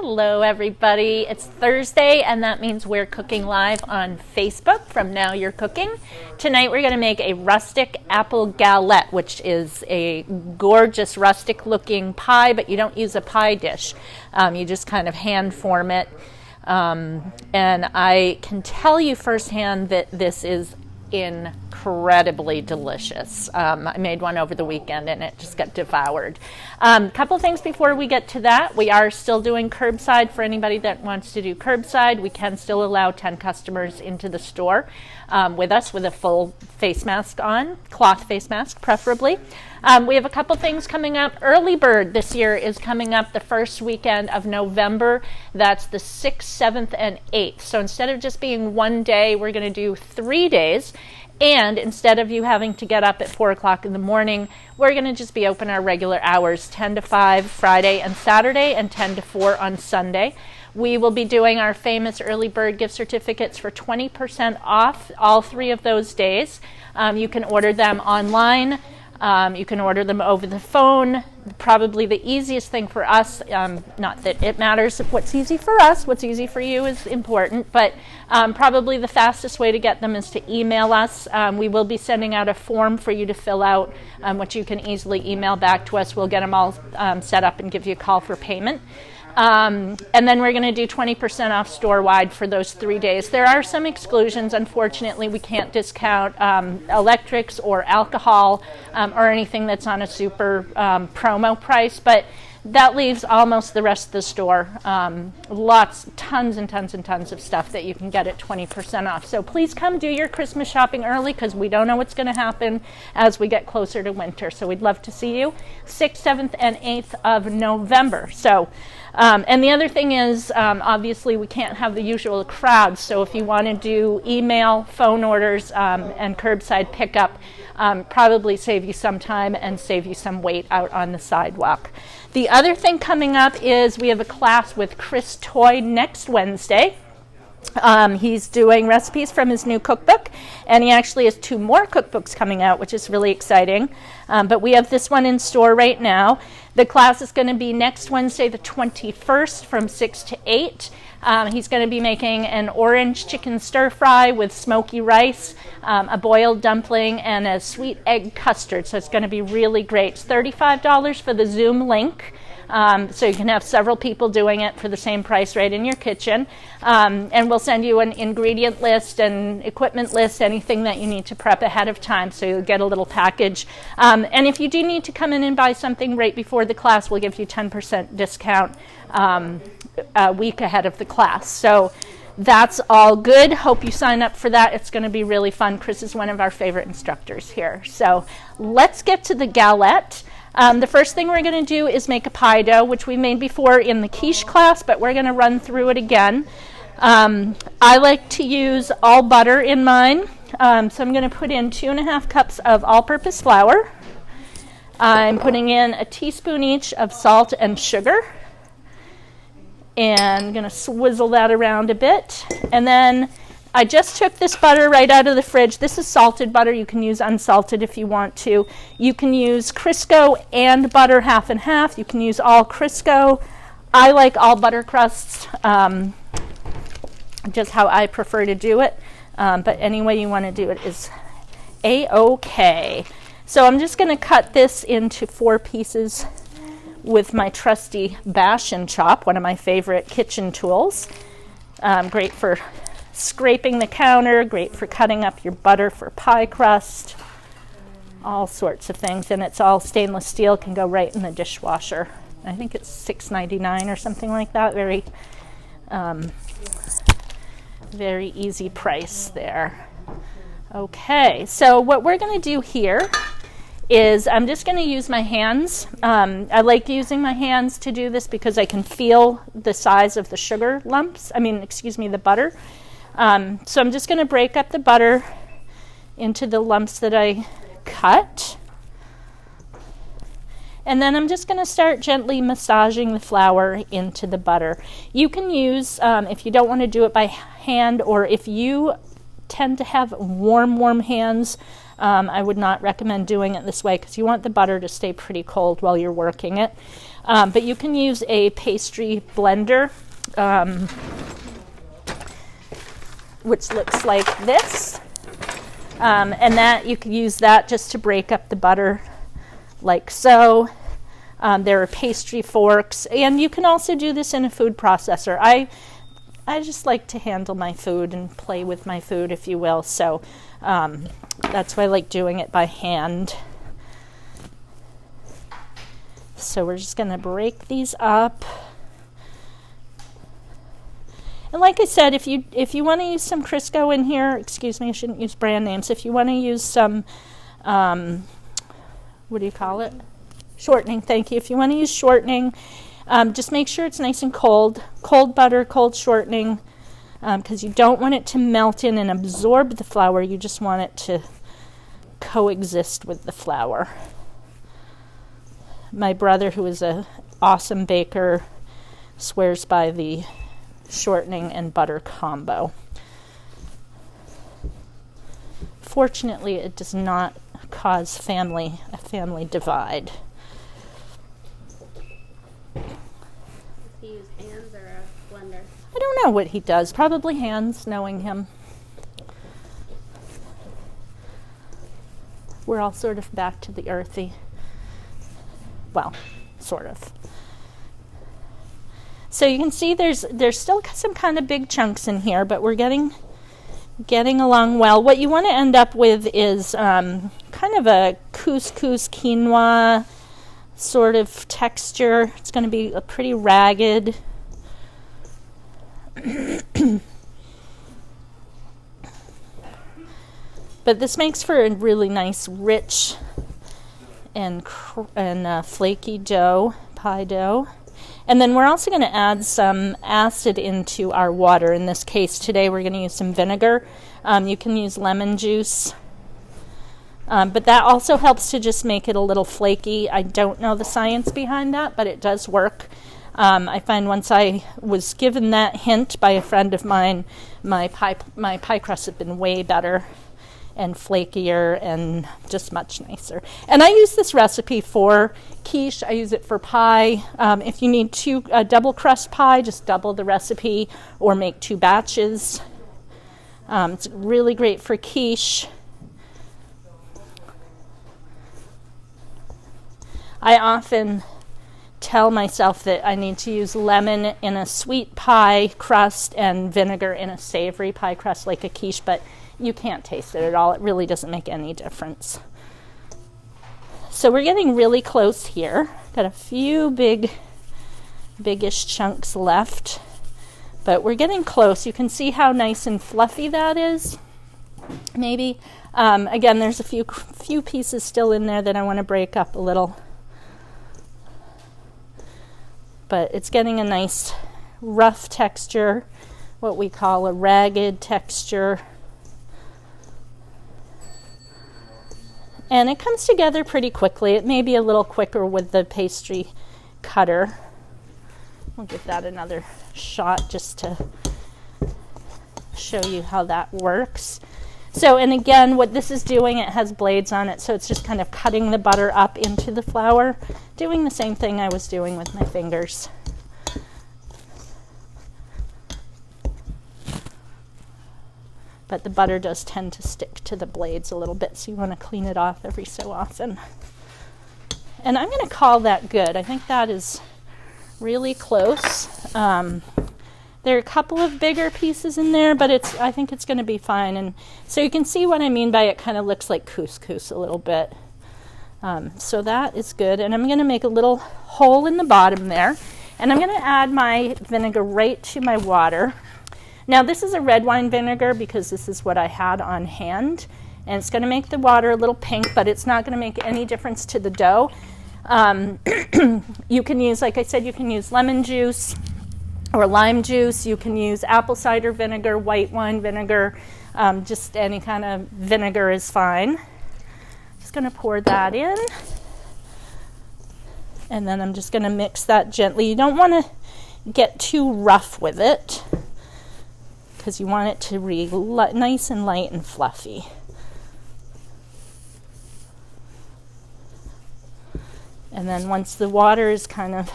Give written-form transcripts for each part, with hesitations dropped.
Hello everybody, it's Thursday and that means we're cooking live on Facebook from Now You're Cooking. Tonight we're going to make a rustic apple galette, which is a gorgeous rustic looking pie, but you don't use a pie dish. You just kind of hand form it. And I can tell you firsthand that this is incredibly delicious. I made one over the weekend and it just got devoured. Couple things before we get to that. We are still doing curbside for anybody that wants to do curbside. We can still allow 10 customers into the store with us with a full face mask on, cloth face mask preferably. We have a couple things coming up. Early Bird this year is coming up the first weekend of November. That's the 6th, 7th, and 8th. So instead of just being one day, we're going to do 3 days. And instead of you having to get up at 4 o'clock in the morning, we're going to just be open our regular hours, 10 to 5 Friday and Saturday and 10 to 4 on Sunday. We will be doing our famous Early Bird gift certificates for 20% off all 3 of those days. You can order them online. You can order them over the phone. Probably the easiest thing for us, not that it matters what's easy for us, what's easy for you is important, but probably the fastest way to get them is to email us. We will be sending out a form for you to fill out, which you can easily email back to us. We'll get them all set up and give you a call for payment. And then we're going to do 20% off store-wide for those 3 days. There are some exclusions. Unfortunately, we can't discount electrics or alcohol or anything that's on a super promo price, but that leaves almost the rest of the store. Tons and tons and tons of stuff that you can get at 20% off. So please come do your Christmas shopping early because we don't know what's going to happen as we get closer to winter. So we'd love to see you 6th, 7th, and 8th of November. So, and the other thing is, obviously we can't have the usual crowd. So if you want to do email, phone orders, and curbside pickup, probably save you some time and save you some wait out on the sidewalk. The other thing coming up is we have a class with Chris Toy next Wednesday. He's doing recipes from his new cookbook, and he actually has 2 more cookbooks coming out, which is really exciting. But we have this one in store right now. The class is going to be next Wednesday, the 21st, from 6 to 8. He's going to be making an orange chicken stir fry with smoky rice, a boiled dumpling, and a sweet egg custard. So it's going to be really great. It's $35 for the Zoom link. So you can have several people doing it for the same price right in your kitchen. And we'll send you an ingredient list and equipment list, anything that you need to prep ahead of time, so you'll get a little package. And if you do need to come in and buy something right before the class, we'll give you 10% discount a week ahead of the class. So that's all good. Hope you sign up for that. It's going to be really fun. Chris is one of our favorite instructors here. So let's get to the galette. The first thing we're going to do is make a pie dough, which we made before in the quiche class, but we're going to run through it again. I like to use all butter in mine, so I'm going to put in 2.5 cups of all-purpose flour. I'm putting in a teaspoon each of salt and sugar, and I'm going to swizzle that around a bit. And then I just took this butter right out of the fridge. This is salted butter. You can use unsalted if you want to. You can use Crisco and butter half and half. You can use all Crisco. I like all butter crusts, just how I prefer to do it. But any way you want to do it is A-OK. So I'm just going to cut this into 4 pieces with my trusty Bash and Chop, one of my favorite kitchen tools. Great for scraping the counter, great for cutting up your butter for pie crust, all sorts of things. And it's all stainless steel, can go right in the dishwasher. I think it's $6.99 or something like that. Very easy price there. Okay, so what we're going to do here is I'm just going to use my hands. I like using my hands to do this because I can feel the size of the sugar lumps. The butter. So I'm just going to break up the butter into the lumps that I cut. And then I'm just going to start gently massaging the flour into the butter. You can use, if you don't want to do it by hand, or if you tend to have warm hands, I would not recommend doing it this way because you want the butter to stay pretty cold while you're working it. But you can use a pastry blender, which looks like this. And that you can use that just to break up the butter like so. There are pastry forks, and you can also do this in a food processor. I just like to handle my food and play with my food, if you will, so that's why I like doing it by hand. So we're just going to break these up. And like I said, if you want to use some Crisco in here, excuse me, I shouldn't use brand names. If you want to use some, what do you call it? Shortening, thank you. If you want to use shortening, just make sure it's nice and cold. Cold butter, cold shortening, because you don't want it to melt in and absorb the flour. You just want it to coexist with the flour. My brother, who is an awesome baker, swears by the shortening and butter combo. Fortunately, it does not cause a family divide. Does he use hands or a blender? I don't know what he does. Probably hands, knowing him. We're all sort of back to the earthy. Well, sort of. So you can see there's still some kind of big chunks in here, but we're getting along well. What you want to end up with is kind of a couscous quinoa sort of texture. It's going to be a pretty ragged. But this makes for a really nice, rich and flaky dough, pie dough. And then we're also going to add some acid into our water. In this case today we're going to use some vinegar. You can use lemon juice. But that also helps to just make it a little flaky. I don't know the science behind that, but it does work. I find once I was given that hint by a friend of mine, my pie crusts have been way better and flakier and just much nicer. And I use this recipe for quiche. I use it for pie. If you need a double crust pie, just double the recipe or make 2 batches. It's really great for quiche. I often tell myself that I need to use lemon in a sweet pie crust and vinegar in a savory pie crust like a quiche, but you can't taste it at all. It really doesn't make any difference. So we're getting really close here. Got a few biggish chunks left, but we're getting close. You can see how nice and fluffy that is. Maybe again, there's a few pieces still in there that I want to break up a little, but it's getting a nice rough texture, what we call a ragged texture. And it comes together pretty quickly. It may be a little quicker with the pastry cutter. We'll give that another shot just to show you how that works. So, and again, what this is doing, it has blades on it, so it's just kind of cutting the butter up into the flour, doing the same thing I was doing with my fingers. But the butter does tend to stick to the blades a little bit, so you want to clean it off every so often. And I'm going to call that good. I think that is really close. There are a couple of bigger pieces in there, but I think it's going to be fine. And so you can see what I mean by it kind of looks like couscous a little bit. So that is good. And I'm going to make a little hole in the bottom there. And I'm going to add my vinegar right to my water. Now this is a red wine vinegar because this is what I had on hand. And it's going to make the water a little pink, but it's not going to make any difference to the dough. You can use, like I said, you can use lemon juice or lime juice. You can use apple cider vinegar, white wine vinegar. Just any kind of vinegar is fine. Just going to pour that in. And then I'm just going to mix that gently. You don't want to get too rough with it because you want it to be nice and light and fluffy. And And then once the water is kind of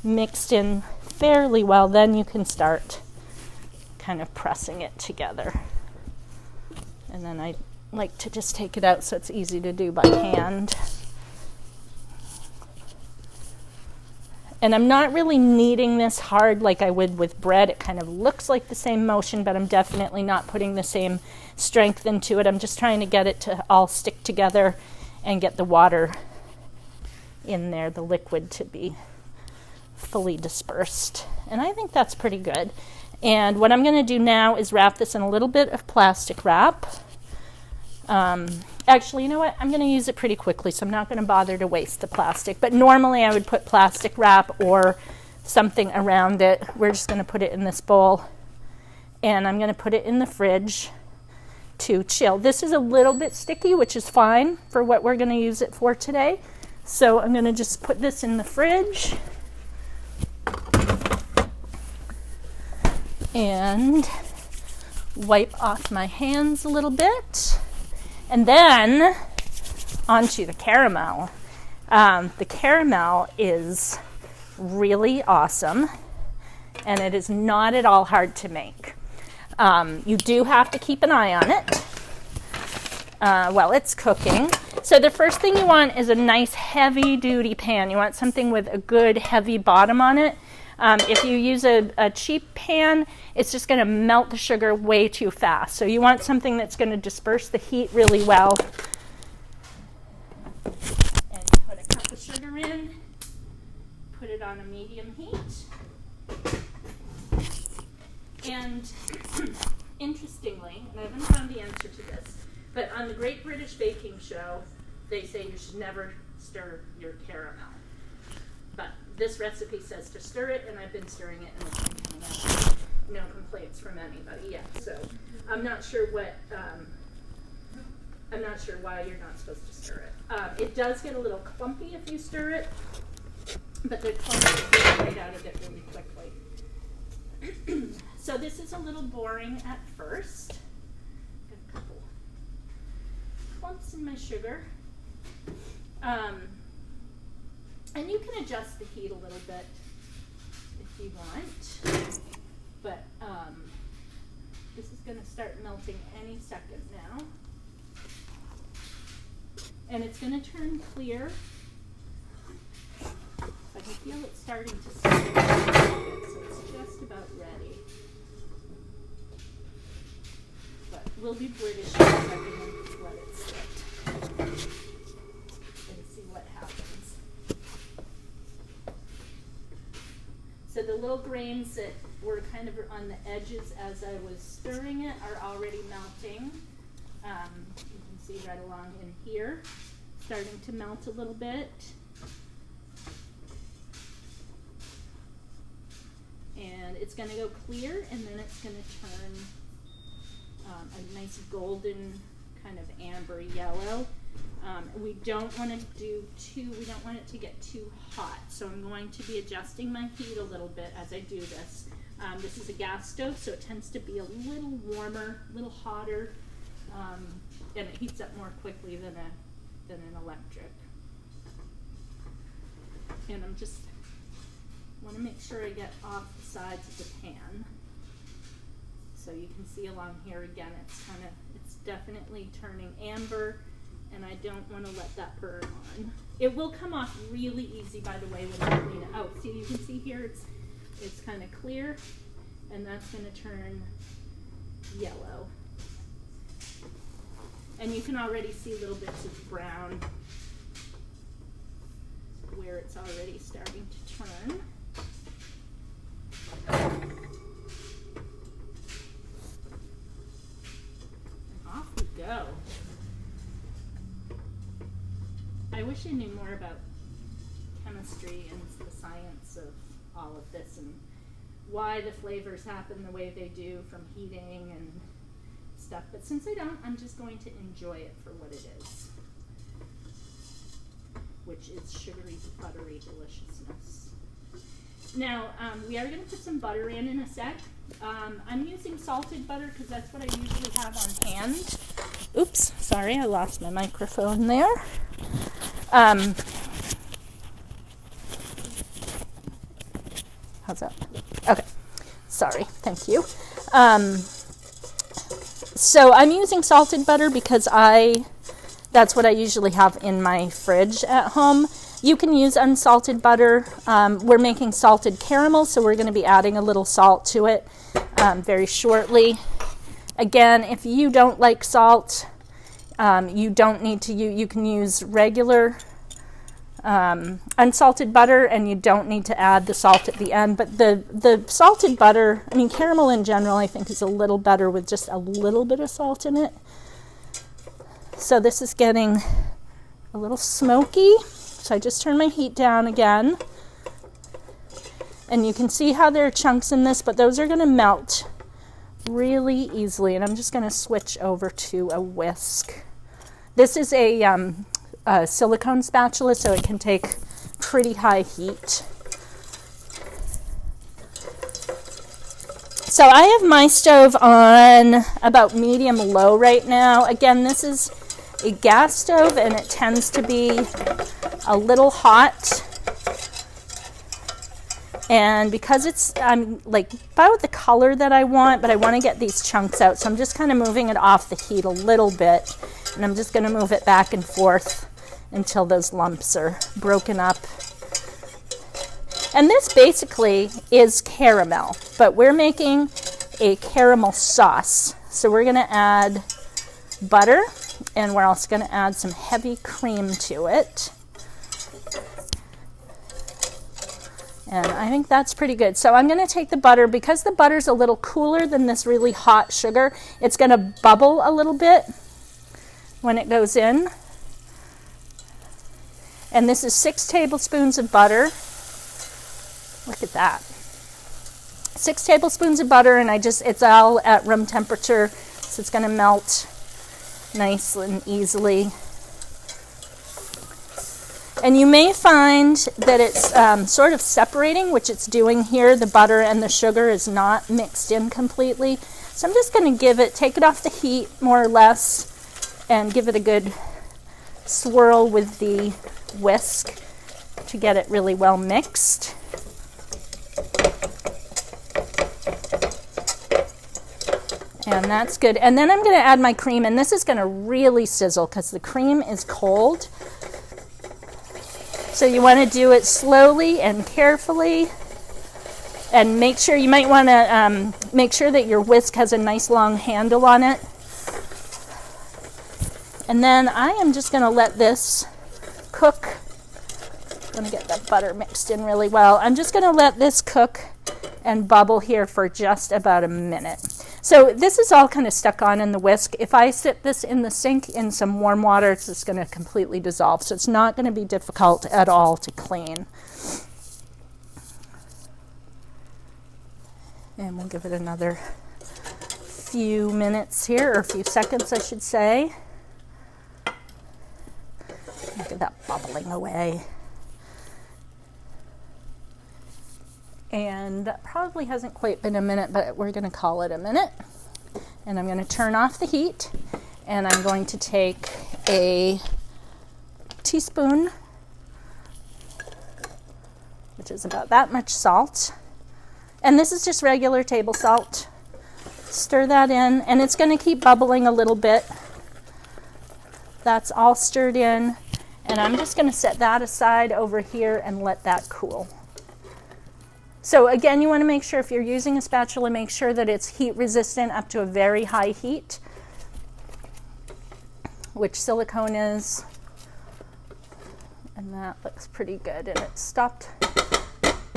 mixed in fairly well, then you can start kind of pressing it together. And then I like to just take it out so it's easy to do by hand. And I'm not really kneading this hard like I would with bread. It kind of looks like the same motion, but I'm definitely not putting the same strength into it. I'm just trying to get it to all stick together and get the water in there, the liquid to be fully dispersed. And I think that's pretty good. And what I'm going to do now is wrap this in a little bit of plastic wrap. Actually, you know what? I'm going to use it pretty quickly, so I'm not going to bother to waste the plastic. But normally I would put plastic wrap or something around it. We're just going to put it in this bowl, and I'm going to put it in the fridge to chill. This is a little bit sticky, which is fine for what we're going to use it for today. So I'm going to just put this in the fridge and wipe off my hands a little bit. And then onto the caramel. The caramel is really awesome, and it is not at all hard to make. You do have to keep an eye on it while it's cooking. So the first thing you want is a nice heavy-duty pan. You want something with a good heavy bottom on it. If you use a cheap pan, it's just going to melt the sugar way too fast. So you want something that's going to disperse the heat really well. And you put a cup of sugar in, put it on a medium heat. And interestingly, and I haven't found the answer to this, but on the Great British Baking Show, they say you should never stir your caramel. But this recipe says to stir it, and I've been stirring it, and it's been coming out. No complaints from anybody yet. So I'm not sure what. I'm not sure why you're not supposed to stir it. It does get a little clumpy if you stir it, but the clump will get right out of it really quickly. So this is a little boring at first. Got a couple clumps in my sugar. And you can adjust the heat a little bit if you want. But this is going to start melting any second now. And it's going to turn clear. I can feel it starting to stir a little bit, so it's just about ready. But we'll be British in a second and just let it sit and see what happens. So the little grains that were kind of on the edges as I was stirring it are already melting. You can see right along in here, starting to melt a little bit. And it's going to go clear, and then it's going to turn a nice golden kind of amber yellow. We don't want it to get too hot, so I'm going to be adjusting my heat a little bit as I do this. This is a gas stove, so it tends to be a little warmer, a little hotter, and it heats up more quickly than an electric. And I'm just want to make sure I get off the sides of the pan. So you can see along here again, it's definitely turning amber, and I don't want to let that burn on. It will come off really easy, by the way, when you clean it out. See, you can see here it's kind of clear, and that's going to turn yellow. And you can already see little bits of brown where it's already starting to turn. And off we go. I wish I knew more about chemistry and the science of all of this and why the flavors happen the way they do from heating and stuff. But since I don't, I'm just going to enjoy it for what it is, which is sugary, buttery deliciousness. Now, we are going to put some butter in a sec. I'm using salted butter because that's what I usually have on hand. Oops, sorry, I lost my microphone there. How's that? Okay. Sorry. Thank you. So I'm using salted butter because that's what I usually have in my fridge at home. You can use unsalted butter. We're making salted caramel, so we're going to be adding a little salt to it very shortly. Again, if you don't like salt, you don't need to you can use regular unsalted butter, and you don't need to add the salt at the end. But the salted butter, I mean caramel in general, I think is a little better with just a little bit of salt in it. So this is getting a little smoky. So I just turn my heat down again. And you can see how there are chunks in this, but those are going to melt really easily. And I'm just going to switch over to a whisk. This is a silicone spatula, so it can take pretty high heat. So I have my stove on about medium-low right now. Again, this is a gas stove, and it tends to be a little hot. And because it's like about the color that I want, but I want to get these chunks out, so I'm just kind of moving it off the heat a little bit, and I'm just going to move it back and forth until those lumps are broken up. And this basically is caramel, but we're making a caramel sauce. So we're going to add butter, and we're also going to add some heavy cream to it. And I think that's pretty good. So I'm going to take the butter, because the butter's a little cooler than this really hot sugar, it's going to bubble a little bit when it goes in. And this is 6 tablespoons of butter. Look at that. 6 tablespoons of butter, and it's all at room temperature, so it's going to melt nice and easily. And you may find that it's sort of separating, which it's doing here. The butter and the sugar is not mixed in completely. So I'm just going to take it off the heat more or less, and give it a good swirl with the whisk to get it really well mixed. And that's good. And then I'm going to add my cream, and this is going to really sizzle because the cream is cold. So you want to do it slowly and carefully, and make sure that your whisk has a nice long handle on it. And then I am just going to let this cook. I'm going to get that butter mixed in really well. I'm just going to let this cook and bubble here for just about a minute. So this is all kind of stuck on in the whisk. If I sit this in the sink in some warm water, it's just going to completely dissolve. So it's not going to be difficult at all to clean. And we'll give it another few minutes here, or a few seconds, I should say. Look at that bubbling away. And that probably hasn't quite been a minute, but we're going to call it a minute. And I'm going to turn off the heat, and I'm going to take a teaspoon, which is about that much salt. And this is just regular table salt. Stir that in, and it's going to keep bubbling a little bit. That's all stirred in. And I'm just going to set that aside over here and let that cool. So again, you want to make sure, if you're using a spatula, make sure that it's heat resistant up to a very high heat, which silicone is. And that looks pretty good. And it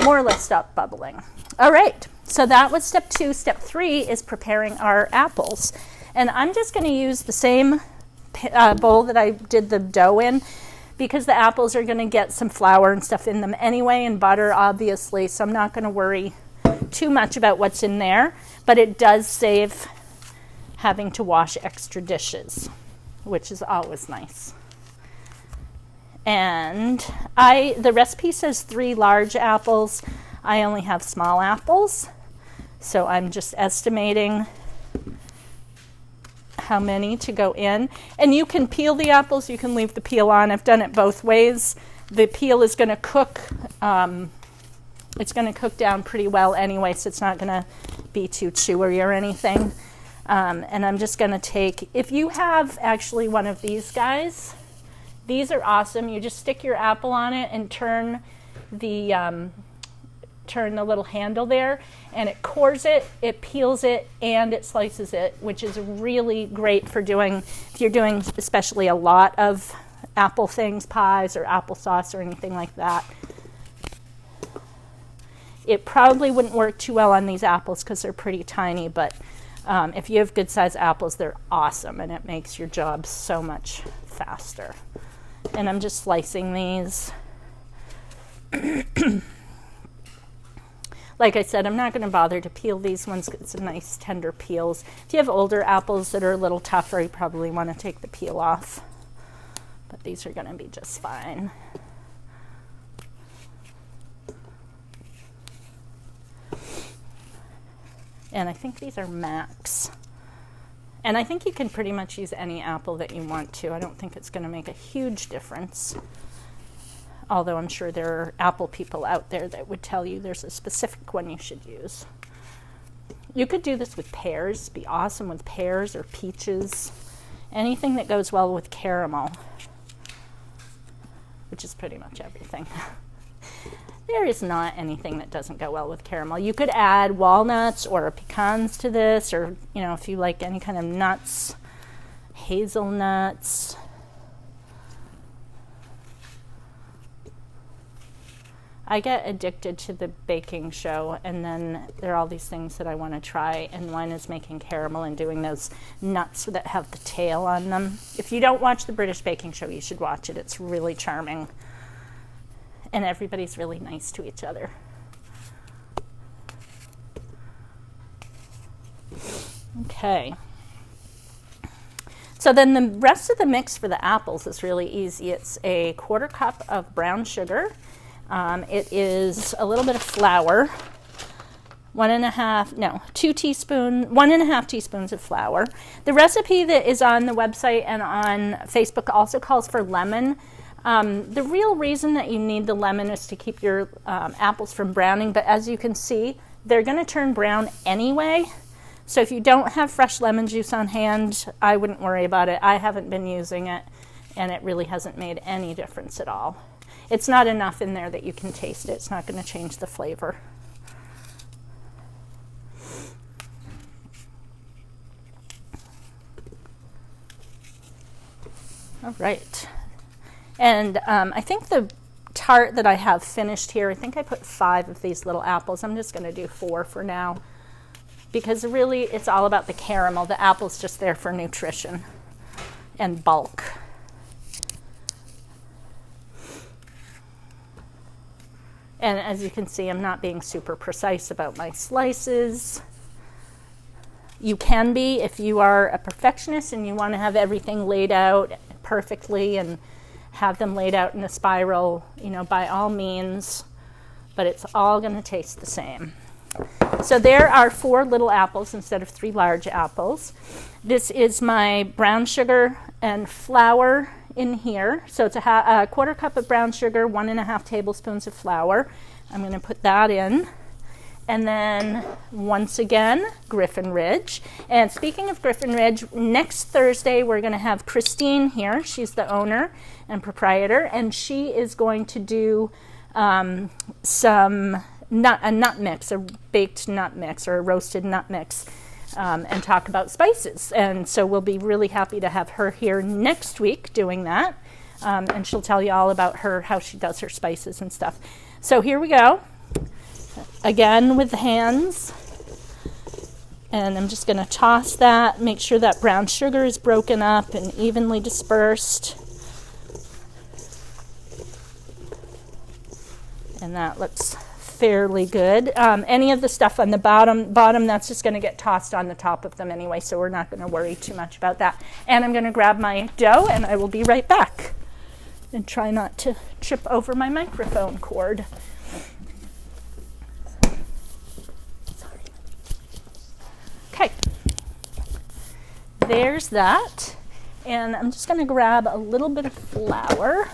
more or less stopped bubbling. All right, so that was step 2. Step 3 is preparing our apples. And I'm just going to use the same bowl that I did the dough in, because the apples are going to get some flour and stuff in them anyway, and butter, obviously, so I'm not going to worry too much about what's in there, but it does save having to wash extra dishes, which is always nice. And the recipe says 3 large apples. I only have small apples, so I'm just estimating how many to go in. And you can peel the apples, you can leave the peel on. I've done it both ways. The peel is going to cook it's going to cook down pretty well anyway, so it's not going to be too chewy or anything. And I'm just going to take, if you have actually one of these guys, these are awesome. You just stick your apple on it and turn the little handle there, and it cores it, it peels it, and it slices it, which is really great for doing, if you're doing especially a lot of apple things, pies or applesauce or anything like that. It probably wouldn't work too well on these apples because they're pretty tiny, but if you have good sized apples, they're awesome, and it makes your job so much faster. And I'm just slicing these. Like I said, I'm not going to bother to peel these ones. It's a nice tender peels. If you have older apples that are a little tougher, you probably want to take the peel off. But these are going to be just fine. And I think these are Max. And I think you can pretty much use any apple that you want to. I don't think it's going to make a huge difference. Although I'm sure there are apple people out there that would tell you there's a specific one you should use. You could do this with pears. It'd be awesome with pears or peaches. Anything that goes well with caramel, which is pretty much everything. There is not anything that doesn't go well with caramel. You could add walnuts or pecans to this, or, you know, if you like any kind of nuts, hazelnuts. I get addicted to the baking show, and then there are all these things that I want to try, and one is making caramel and doing those nuts that have the tail on them. If you don't watch the British baking show, you should watch it. It's really charming, and everybody's really nice to each other. Okay. So then the rest of the mix for the apples is really easy. It's a 1/4 cup of brown sugar. It is a little bit of flour, 1.5 teaspoons of flour. The recipe that is on the website and on Facebook also calls for lemon. The real reason that you need the lemon is to keep your apples from browning, but as you can see, they're going to turn brown anyway. So if you don't have fresh lemon juice on hand, I wouldn't worry about it. I haven't been using it, and it really hasn't made any difference at all. It's not enough in there that you can taste it. It's not going to change the flavor. All right. And I think the tart that I have finished here, I think I put 5 of these little apples. I'm just going to do 4 for now, because really it's all about the caramel. The apple's just there for nutrition and bulk. And as you can see, I'm not being super precise about my slices. You can be if you are a perfectionist and you want to have everything laid out perfectly and have them laid out in a spiral, you know, by all means, but it's all going to taste the same. So there are 4 little apples instead of 3 large apples. This is my brown sugar and flour in here. So it's a 1/4 cup of brown sugar, 1.5 tablespoons of flour. I'm going to put that in. And then once again, Griffin Ridge. And speaking of Griffin Ridge, next Thursday we're going to have Christine here. She's the owner and proprietor, and she is going to do a nut mix, a baked nut mix or a roasted nut mix, and talk about spices. And so we'll be really happy to have her here next week doing that. And she'll tell you all about how she does her spices and stuff. So here we go. Again with the hands. And I'm just going to toss that, make sure that brown sugar is broken up and evenly dispersed. And that looks fairly good. Any of the stuff on the bottom, that's just going to get tossed on the top of them anyway, so we're not going to worry too much about that. And I'm going to grab my dough, and I will be right back. And try not to trip over my microphone cord. Okay, there's that. And I'm just going to grab a little bit of flour.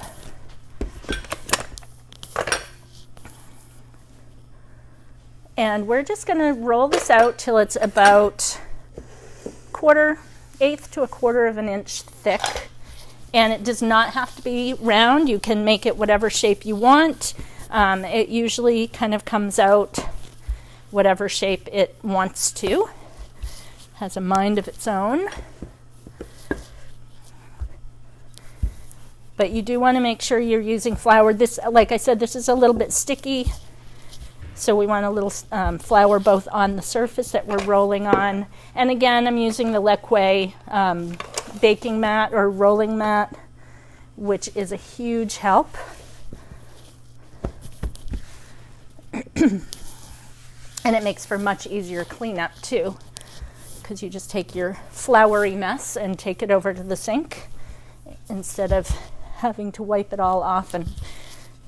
And we're just going to roll this out till it's about 1/4 to 1/4 of an inch thick. And it does not have to be round. You can make it whatever shape you want. It usually kind of comes out whatever shape it wants to. Has a mind of its own. But you do want to make sure you're using flour. This, like I said, this is a little bit sticky. So we want a little flour both on the surface that we're rolling on. And again, I'm using the Lequay baking mat or rolling mat, which is a huge help. And it makes for much easier cleanup too, because you just take your floury mess and take it over to the sink instead of having to wipe it all off and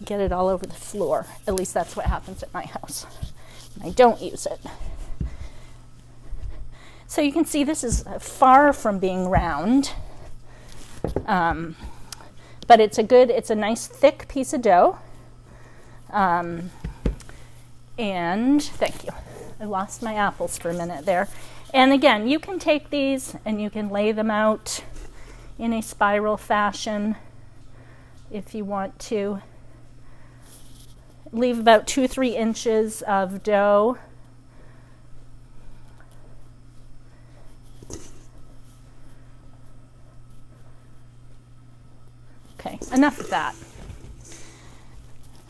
get it all over the floor. At least that's what happens at my house. I don't use it. So you can see this is far from being round, but it's a nice thick piece of dough. And thank you. I lost my apples for a minute there. And again, you can take these and you can lay them out in a spiral fashion if you want to. Leave about 2-3 inches of dough. Okay, enough of that.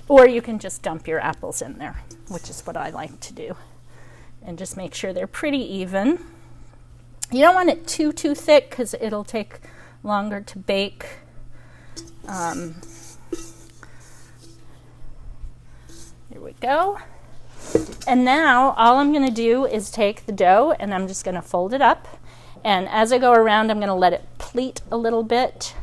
Or you can just dump your apples in there, which is what I like to do. And just make sure they're pretty even. You don't want it too thick because it'll take longer to bake. Here we go. And now all I'm going to do is take the dough and I'm just going to fold it up. And as I go around, I'm going to let it pleat a little bit.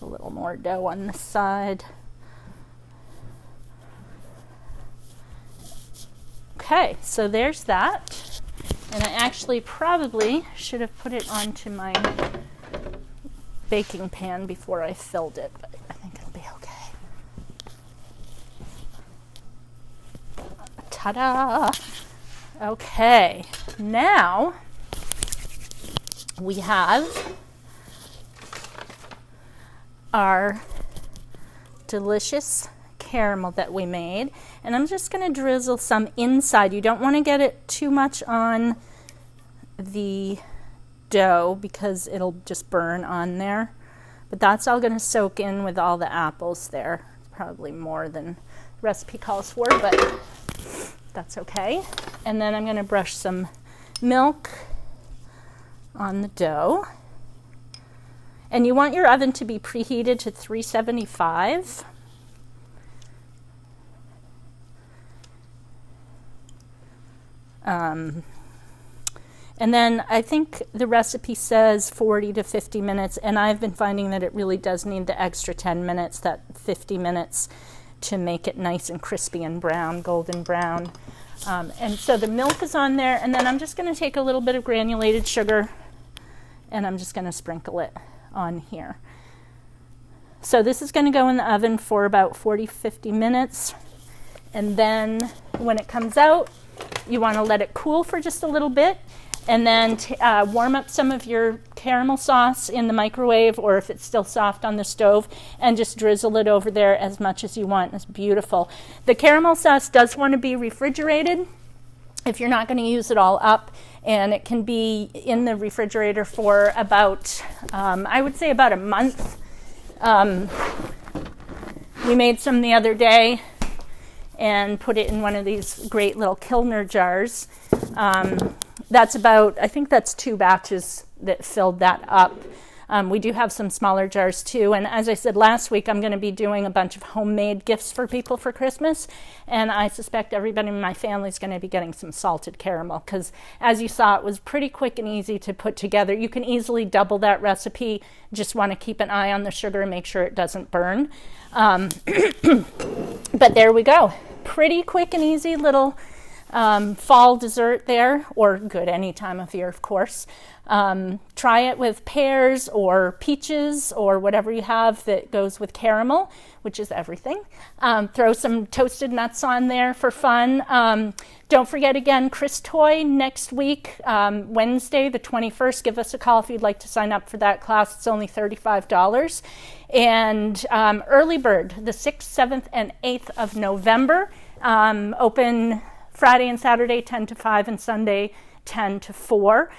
A little more dough on this side. Okay, so there's that. And I actually probably should have put it onto my baking pan before I filled it, but I think it'll be okay. Ta-da! Okay, now we have our delicious caramel that we made, and I'm just going to drizzle some inside. You don't want to get it too much on the dough because it'll just burn on there, but that's all going to soak in with all the apples there. It's probably more than the recipe calls for, but that's okay. And then I'm going to brush some milk on the dough. And you want your oven to be preheated to 375. And then I think the recipe says 40 to 50 minutes, and I've been finding that it really does need the extra 10 minutes, that 50 minutes, to make it nice and crispy and brown, golden brown. And so the milk is on there, and then I'm just going to take a little bit of granulated sugar, and I'm just going to sprinkle it on here. So this is going to go in the oven for about 40-50 minutes, and then when it comes out, you want to let it cool for just a little bit, and then warm up some of your caramel sauce in the microwave, or if it's still soft on the stove, and just drizzle it over there as much as you want. It's beautiful. The caramel sauce does want to be refrigerated if you're not going to use it all up, and it can be in the refrigerator for about, I would say about a month. We made some the other day and put it in one of these great little Kilner jars. That's about, I think that's 2 batches that filled that up. We do have some smaller jars too, and as I said last week, I'm going to be doing a bunch of homemade gifts for people for Christmas, and I suspect everybody in my family is going to be getting some salted caramel, because as you saw, it was pretty quick and easy to put together. You can easily double that recipe. Just want to keep an eye on the sugar and make sure it doesn't burn. But there we go. Pretty quick and easy little fall dessert there, or good any time of year, of course. Try it with pears or peaches or whatever you have that goes with caramel, which is everything. Throw some toasted nuts on there for fun. Don't forget, again, Chris Toy next week, Wednesday, the 21st. Give us a call if you'd like to sign up for that class. It's only $35. And Early Bird, the 6th, 7th, and 8th of November. Open Friday and Saturday, 10 to 5, and Sunday, 10 to 4.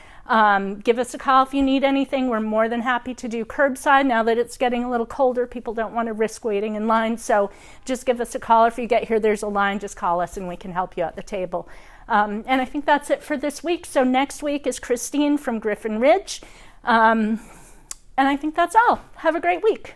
Give us a call if you need anything. We're more than happy to do curbside. Now that it's getting a little colder, people don't want to risk waiting in line. So just give us a call. If you get here, there's a line, just call us and we can help you at the table. And I think that's it for this week. So next week is Christine from Griffin Ridge. And I think that's all. Have a great week.